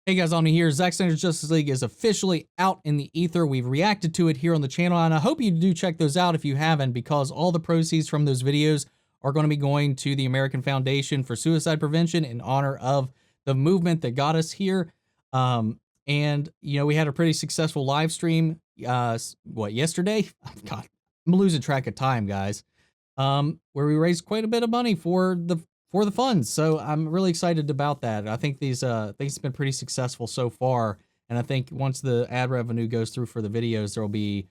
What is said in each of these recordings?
Hey guys, on here, Zack Snyder's Justice League is officially out in the ether. We've reacted to it here on the channel, and I hope you do check those out if you haven't, because all the proceeds from those videos are going to be going to the American Foundation for Suicide Prevention in honor of the movement that got us here. And, you know, we had a pretty successful live stream, yesterday? God, I'm losing track of time, guys. Where we raised quite a bit of money for the funds. So I'm really excited about that. I think these things have been pretty successful so far. And I think once the ad revenue goes through for the videos, there'll be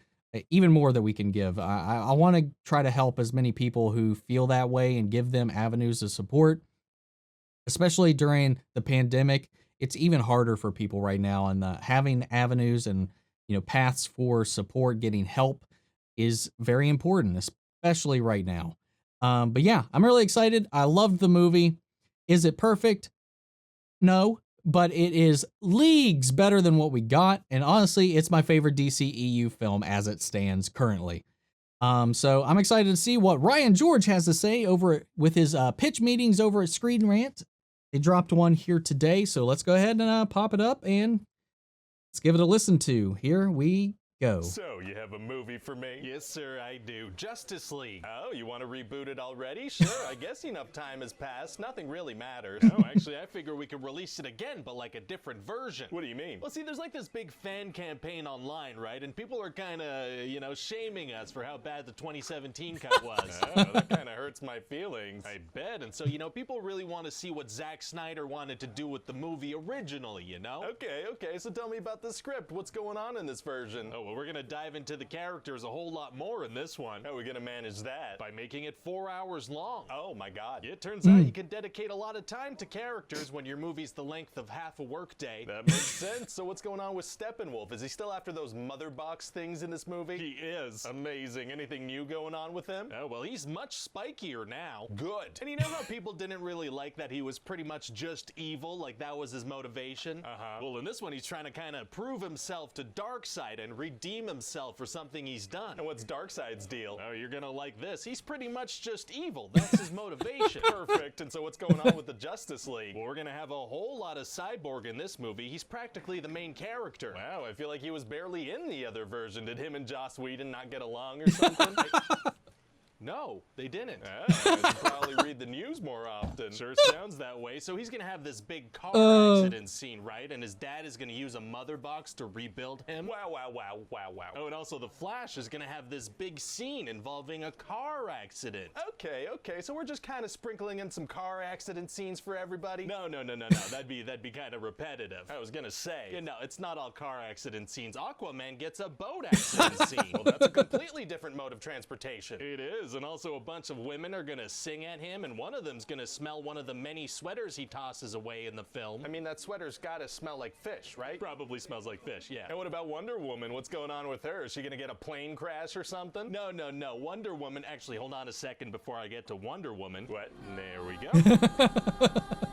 even more that we can give. I want to try to help as many people who feel that way and give them avenues of support, especially during the pandemic. It's even harder for people right now, and having avenues and, you know, paths for support, getting help is very important, especially right now. But yeah, I'm really excited. I loved the movie. Is it perfect? No, but it is leagues better than what we got. And honestly, it's my favorite DCEU film as it stands currently. So I'm excited to see what Ryan George has to say over with his pitch meetings over at Screen Rant. They dropped one here today, so let's go ahead and pop it up and let's give it a listen to. Here we go. So, you have a movie for me? Yes, sir, I do. Justice League. Oh, you want to reboot it already? Sure, I guess enough time has passed. Nothing really matters. Oh, actually, I figure we could release it again, but like a different version. What do you mean? Well, see, there's like this big fan campaign online, right? And people are kind of, you know, shaming us for how bad the 2017 cut was. Oh, that kind of hurts my feelings. I bet. And so, you know, people really want to see what Zack Snyder wanted to do with the movie originally, you know? Okay, so tell me about the script. What's going on in this version? Oh, well, we're gonna dive into the characters a whole lot more in this one. How are we gonna manage that? By making it 4 hours long. Oh my god. It turns out you can dedicate a lot of time to characters when your movie's the length of half a workday. That makes sense. So what's going on with Steppenwolf? Is he still after those mother box things in this movie? He is. Amazing. Anything new going on with him? Oh, well, he's much spikier now. Good. And you know how people didn't really like that he was pretty much just evil, like that was his motivation? Uh-huh. Well, in this one, he's trying to kind of prove himself to Darkseid and redeem himself for something he's done. And what's Darkseid's deal? Oh, you're gonna like this. He's pretty much just evil. That's his motivation. Perfect. And so what's going on with the Justice League? Well, we're gonna have a whole lot of Cyborg in this movie. He's practically the main character. Wow, I feel like he was barely in the other version. Did him and Joss Whedon not get along or something? No, they didn't. I should probably read the news more often. Sure sounds that way. So he's gonna have this big car accident scene, right? And his dad is gonna use a mother box to rebuild him. Wow. Oh, and also the Flash is gonna have this big scene involving a car accident. Okay, so we're just kind of sprinkling in some car accident scenes for everybody? No. That'd be kind of repetitive. I was gonna say. Yeah, no, it's not all car accident scenes. Aquaman gets a boat accident scene. Well, that's a completely different mode of transportation. It is, and also a bunch of women are gonna sing at him, and one of them's gonna smell one of the many sweaters he tosses away in the film. I mean, that sweater's gotta smell like fish, right? Probably smells like fish, yeah. And what about Wonder Woman? What's going on with her? Is she gonna get a plane crash or something? No. Wonder Woman, actually, hold on a second before I get to Wonder Woman. What? There we go.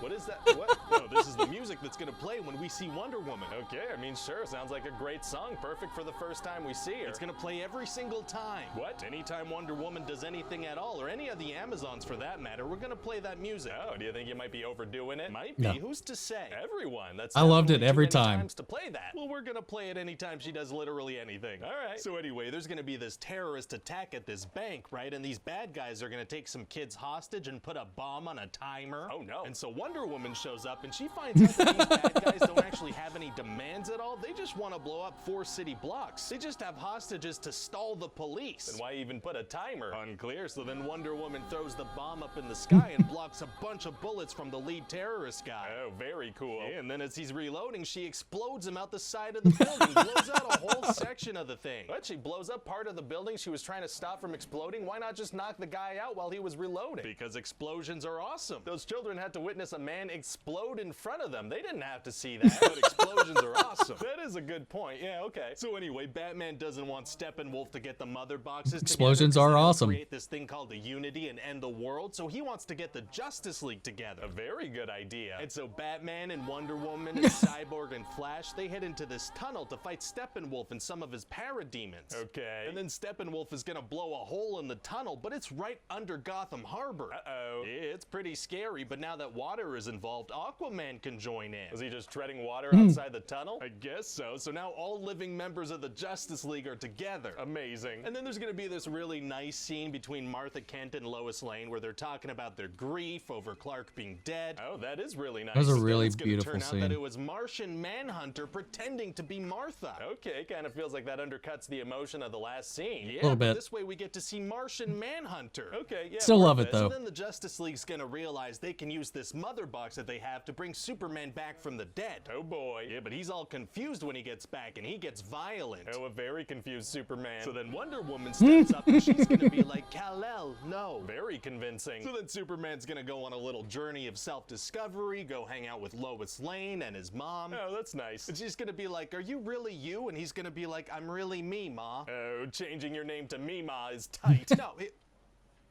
What is that? What? No, this is the music that's gonna play when we see Wonder Woman. Okay, I mean, sure, sounds like a great song. Perfect for the first time we see her. It's gonna play every single time. What? Anytime Wonder Woman does anything at all, or any of the Amazons for that matter, we're gonna play that music. Oh, do you think you might be overdoing it? Might be. No. Who's to say? Everyone. That's I loved it definitely every too many time. times to play that. Well, we're gonna play it anytime she does literally anything. All right. So anyway, there's gonna be this terrorist attack at this bank, right? And these bad guys are gonna take some kids hostage and put a bomb on a timer. Oh, no. And so Wonder Woman shows up and she finds out that these bad guys don't actually have any demands at all. They just want to blow up 4 city blocks. They just have hostages to stall the police. Then why even put a timer? Unclear. So then Wonder Woman throws the bomb up in the sky and blocks a bunch of bullets from the lead terrorist guy. Oh, very cool. Yeah, and then as he's reloading, she explodes him out the side of the building, blows out a whole section of the thing. What? She blows up part of the building she was trying to stop from exploding? Why not just knock the guy out while he was reloading? Because explosions are awesome. Those children had to witness a man explode in front of them. They didn't have to see that, but explosions are awesome. That is a good point. Yeah, okay. So anyway, Batman doesn't want Steppenwolf to get the mother boxes. Explosions together, are awesome. Create this thing called the Unity and end the world. So he wants to get the Justice League together. A very good idea. And so Batman and Wonder Woman and Cyborg and Flash, they head into this tunnel to fight Steppenwolf and some of his parademons. Okay. And then Steppenwolf is gonna blow a hole in the tunnel, but it's right under Gotham Harbor. Uh-oh. Yeah, it's pretty scary, but now that water is involved, Aquaman can join in. Was he just treading water outside the tunnel? I guess so. So now all living members of the Justice League are together. Amazing. And then there's gonna be this really nice scene between Martha Kent and Lois Lane where they're talking about their grief over Clark being dead. Oh, that is really nice. That was a really it's gonna beautiful turn out scene. that it was Martian Manhunter pretending to be Martha. Okay, kind of feels like that undercuts the emotion of the last scene. Yeah, little but bit. this way we get to see Martian Manhunter. Okay, yeah. Still love worth it, though. So then the Justice League's gonna realize they can use this mother box that they have to bring Superman back from the dead. Oh boy. Yeah, but he's all confused when he gets back and he gets violent. Oh, a very confused Superman. So then Wonder Woman steps up and she's gonna be like, Kal-El, no. Very convincing. So then Superman's gonna go on a little journey of self-discovery, go hang out with Lois Lane and his mom. Oh, that's nice. And she's gonna be like, are you really you? And he's gonna be like, I'm really me, Ma. Oh, changing your name to Mima is tight. No,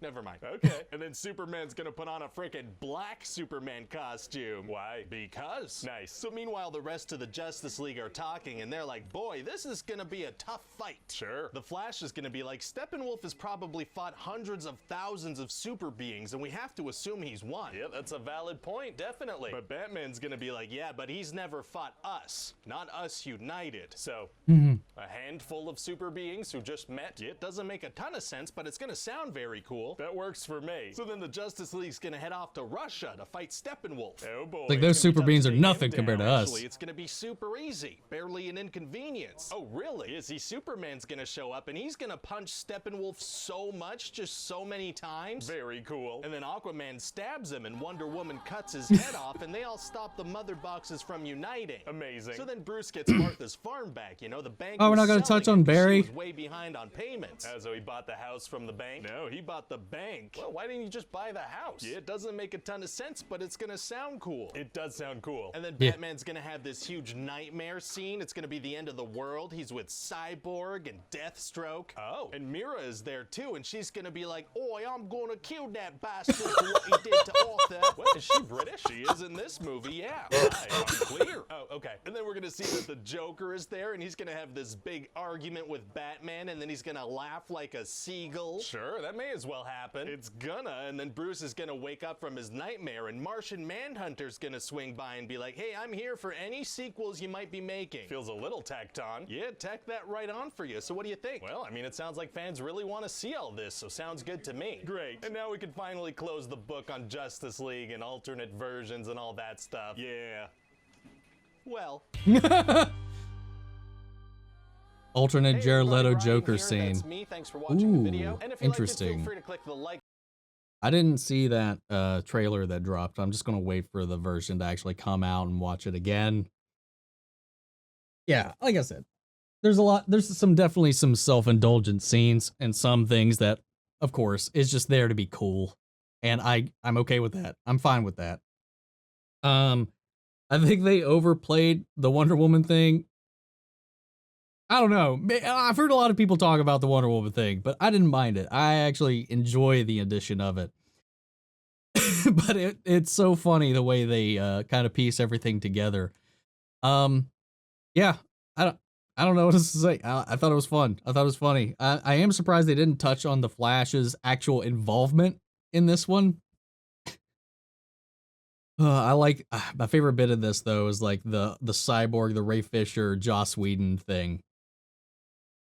never mind. Okay. And then Superman's gonna put on a frickin' black Superman costume. Why? Because. Nice. So meanwhile, the rest of the Justice League are talking and they're like, boy, this is gonna be a tough fight. Sure. The Flash is gonna be like, Steppenwolf has probably fought hundreds of thousands of super beings and we have to assume he's won. Yeah, that's a valid point, definitely. But Batman's gonna be like, yeah, but he's never fought us. Not us united. So, a handful of super beings who just met. It doesn't make a ton of sense, but it's gonna sound very cool. That works for me. So then the Justice League's gonna head off to Russia to fight Steppenwolf. Oh boy. Like, those it's gonna be super tough beings to are take him nothing down. compared to us. Actually, it's gonna be super easy. Barely an inconvenience. Oh, really? See, Superman's gonna show up and he's gonna punch Steppenwolf so much, just so many times. Very cool. And then Aquaman stabs him and Wonder Woman cuts his head off and they all stop the mother boxes from uniting. Amazing. So then Bruce gets Martha's farm back. You know, the bank Oh, we're was not gonna selling touch on it, but Barry? She was way behind on payments. Oh, so he bought the house from the bank? No, he bought the bank. Well, why didn't you just buy the house? Yeah, it doesn't make a ton of sense, but it's gonna sound cool. It does sound cool. And then Yeah. Batman's gonna have this huge nightmare scene. It's gonna be the end of the world. He's with Cyborg and Deathstroke. Oh. And Mira is there too, and she's gonna be like, oi, I'm gonna kill that bastard for what he did to Arthur. What, is she British? She is in this movie, yeah. Right, I'm clear. Oh, okay. And then we're gonna see that the Joker is there, and he's gonna have this big argument with Batman, and then he's gonna laugh like a seagull. Sure, that may as well happen. It's gonna, and then Bruce is gonna wake up from his nightmare, and Martian Manhunter's gonna swing by and be like, hey, I'm here for any sequels you might be making. Feels a little tacked on. Yeah, tack that right on for you. So what do you think? Well, I mean, it sounds like fans really want to see all this, so sounds good to me. Great. And now we can finally close the book on Justice League and alternate versions and all that stuff. Yeah. Well. Alternate Hey, Jared everybody, Leto Ryan Joker here. scene. That's me. Thanks for watching the video. Ooh, And if you liked it, interesting. feel free to click the like. I didn't see that trailer that dropped. I'm just gonna wait for the version to actually come out and watch it again. Yeah, like I said, there's definitely some self-indulgent scenes and some things that, of course, is just there to be cool. And I'm okay with that. I'm fine with that. I think they overplayed the Wonder Woman thing. I don't know. I've heard a lot of people talk about the Wonder Woman thing, but I didn't mind it. I actually enjoy the addition of it. But it's so funny the way they kind of piece everything together. Yeah, I don't know what else to say. I thought it was fun. I thought it was funny. I am surprised they didn't touch on the Flash's actual involvement in this one. I like my favorite bit of this though is like the Cyborg, the Ray Fisher, Joss Whedon thing.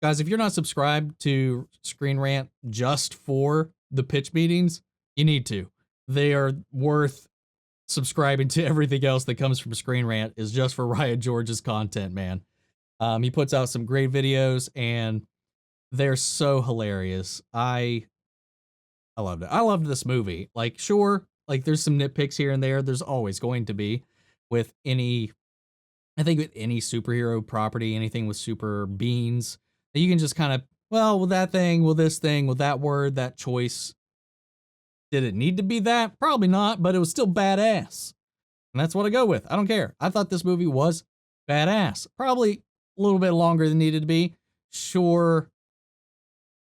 Guys, if you're not subscribed to Screen Rant just for the pitch meetings, you need to. They are worth subscribing to. Everything else that comes from Screen Rant is just for Riot George's content, man. He puts out some great videos and they're so hilarious. I loved it. I loved this movie. Like, sure, like there's some nitpicks here and there. There's always going to be with any superhero property, anything with super beings. You can just kind of, well, with that thing, with this thing, with that word, that choice. Did it need to be that? Probably not, but it was still badass. And that's what I go with. I don't care. I thought this movie was badass. Probably a little bit longer than needed to be. Sure,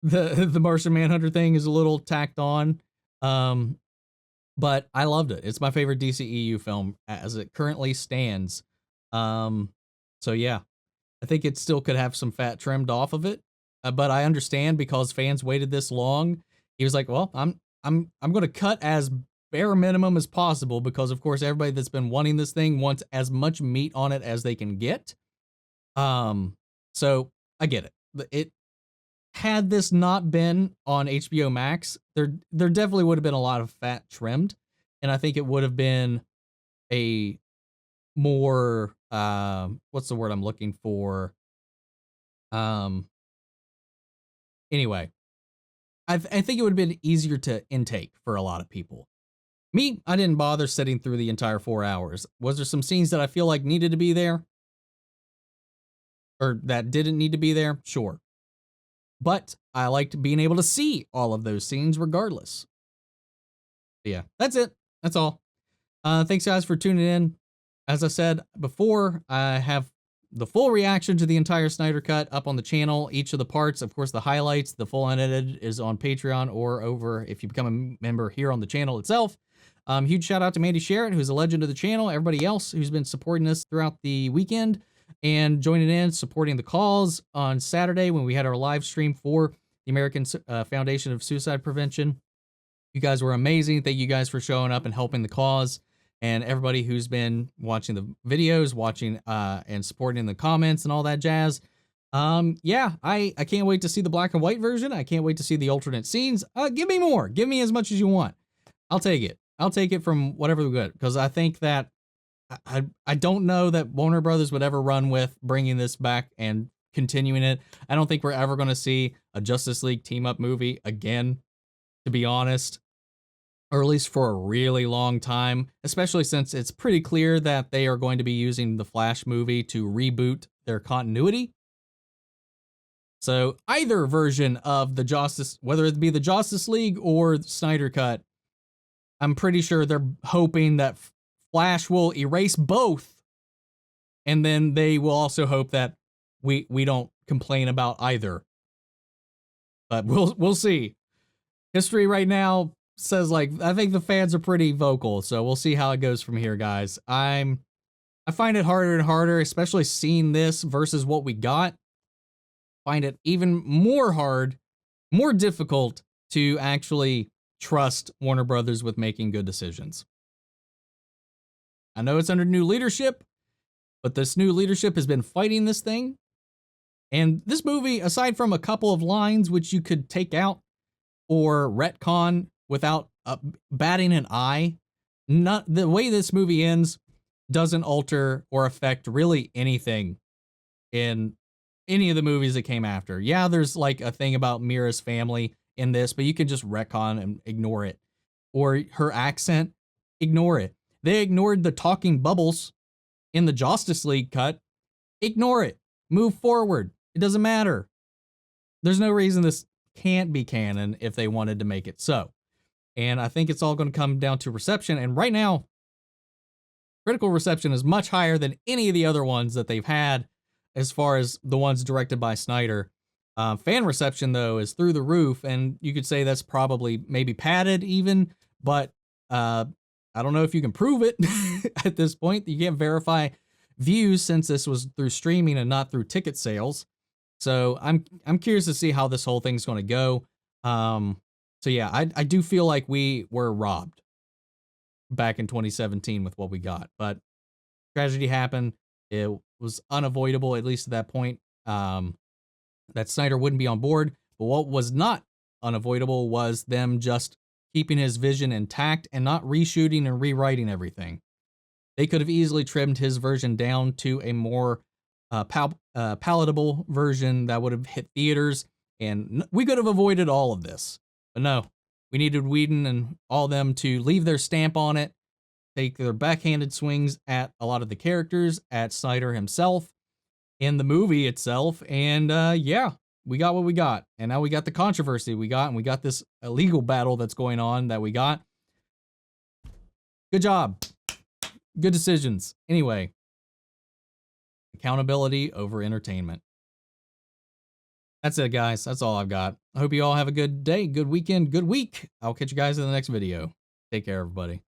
the Martian Manhunter thing is a little tacked on. But I loved it. It's my favorite DCEU film as it currently stands. So yeah. I think it still could have some fat trimmed off of it, but I understand because fans waited this long. He was like, "Well, I'm going to cut as bare minimum as possible because, of course, everybody that's been wanting this thing wants as much meat on it as they can get. So I get it. It had this not been on HBO Max, there definitely would have been a lot of fat trimmed, and I think it would have been a more what's the word I'm looking for? Anyway, I think it would have been easier to intake for a lot of people. Me, I didn't bother sitting through the entire 4 hours. Was there some scenes that I feel like needed to be there? Or that didn't need to be there? Sure. But I liked being able to see all of those scenes regardless. But yeah, that's it. That's all. Thanks guys for tuning in. As I said before, I have the full reaction to the entire Snyder Cut up on the channel. Each of the parts, of course, the highlights, the full unedited is on Patreon or over if you become a member here on the channel itself. Huge shout out to Mandy Sherritt, who's a legend of the channel. Everybody else who's been supporting us throughout the weekend and joining in, supporting the cause on Saturday when we had our live stream for the American Foundation of Suicide Prevention. You guys were amazing. Thank you guys for showing up and helping the cause. And everybody who's been watching the videos, watching and supporting in the comments and all that jazz. Yeah, I can't wait to see the black and white version. I can't wait to see the alternate scenes. Give me more. Give me as much as you want. I'll take it. I'll take it from whatever we get, because I think that I don't know that Warner Brothers would ever run with bringing this back and continuing it. I don't think we're ever going to see a Justice League team-up movie again, to be honest, or at least for a really long time, especially since it's pretty clear that they are going to be using the Flash movie to reboot their continuity. So either version of the Justice, whether it be the Justice League or the Snyder Cut, I'm pretty sure they're hoping that Flash will erase both, and then they will also hope that we don't complain about either. But we'll see. History right now says, like, I think the fans are pretty vocal, so we'll see how it goes from here, guys. I find it harder and harder, especially seeing this versus what we got. Find it even more hard, more difficult to actually trust Warner Brothers with making good decisions. I know it's under new leadership, but this new leadership has been fighting this thing. And this movie, aside from a couple of lines which you could take out or retcon without batting an eye, not the way this movie ends doesn't alter or affect really anything in any of the movies that came after. Yeah, there's like a thing about Mira's family in this, but you can just retcon and ignore it. Or her accent, ignore it. They ignored the talking bubbles in the Justice League cut. Ignore it. Move forward. It doesn't matter. There's no reason this can't be canon if they wanted to make it so. And I think it's all going to come down to reception. And right now, critical reception is much higher than any of the other ones that they've had as far as the ones directed by Snyder. Fan reception, though, is through the roof, and you could say that's probably maybe padded even, but I don't know if you can prove it at this point. You can't verify views since this was through streaming and not through ticket sales. So I'm curious to see how this whole thing's going to go. So yeah, I do feel like we were robbed back in 2017 with what we got, but tragedy happened. It was unavoidable, at least at that point. That Snyder wouldn't be on board, but what was not unavoidable was them just keeping his vision intact and not reshooting and rewriting everything. They could have easily trimmed his version down to a more palatable version that would have hit theaters, and we could have avoided all of this. But no, we needed Whedon and all them to leave their stamp on it, take their backhanded swings at a lot of the characters, at Snyder himself, in the movie itself, and yeah, we got what we got, and now we got the controversy we got, and we got this illegal battle that's going on that we got. Good job. Good decisions. Anyway, accountability over entertainment. That's it, guys. That's all I've got. I hope you all have a good day, good weekend, good week. I'll catch you guys in the next video. Take care, everybody.